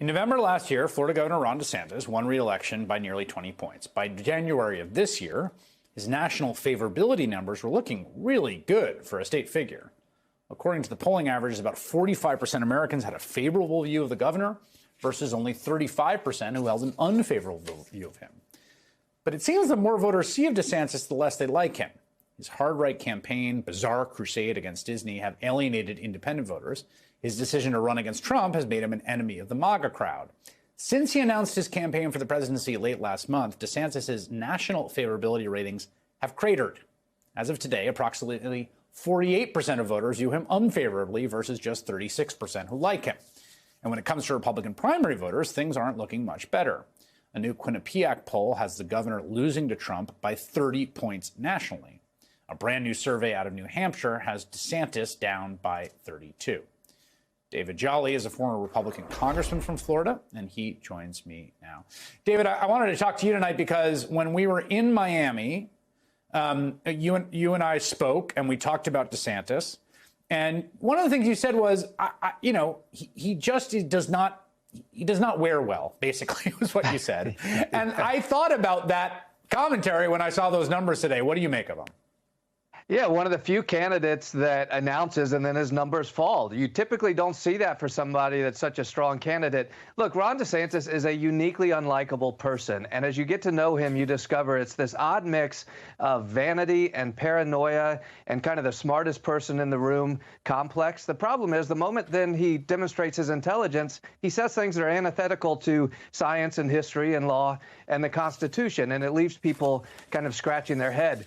In November last year, Florida Governor Ron DeSantis won re-election by nearly 20 points. By January of this year, his national favorability numbers were looking really good for a state figure. According to the polling averages, about 45% of Americans had a favorable view of the governor versus only 35% who held an unfavorable view of him. But it seems the more voters see of DeSantis, the less they like him. His hard-right campaign, bizarre crusade against Disney have alienated independent voters. His decision to run against Trump has made him an enemy of the MAGA crowd. Since he announced his campaign for the presidency late last month, DeSantis' national favorability ratings have cratered. As of today, approximately 48% of voters view him unfavorably versus just 36% who like him. And when it comes to Republican primary voters, things aren't looking much better. A new Quinnipiac poll has the governor losing to Trump by 30 points nationally. A brand new survey out of New Hampshire has DeSantis down by 32. David Jolly is a former Republican congressman from Florida, and he joins me now. David, I wanted to talk to you tonight because when we were in Miami, you and I spoke and we talked about DeSantis. And one of the things you said was, he does not wear well, basically, was what you said. And I thought about that commentary when I saw those numbers today. What do you make of them? Yeah, one of the few candidates that announces and then his numbers fall. You typically don't see that for somebody that's such a strong candidate. Look, Ron DeSantis is a uniquely unlikable person. And as you get to know him, you discover it's this odd mix of vanity and paranoia and kind of the smartest person in the room complex. The problem is the moment then he demonstrates his intelligence, he says things that are antithetical to science and history and law and the Constitution. And it leaves people kind of scratching their head.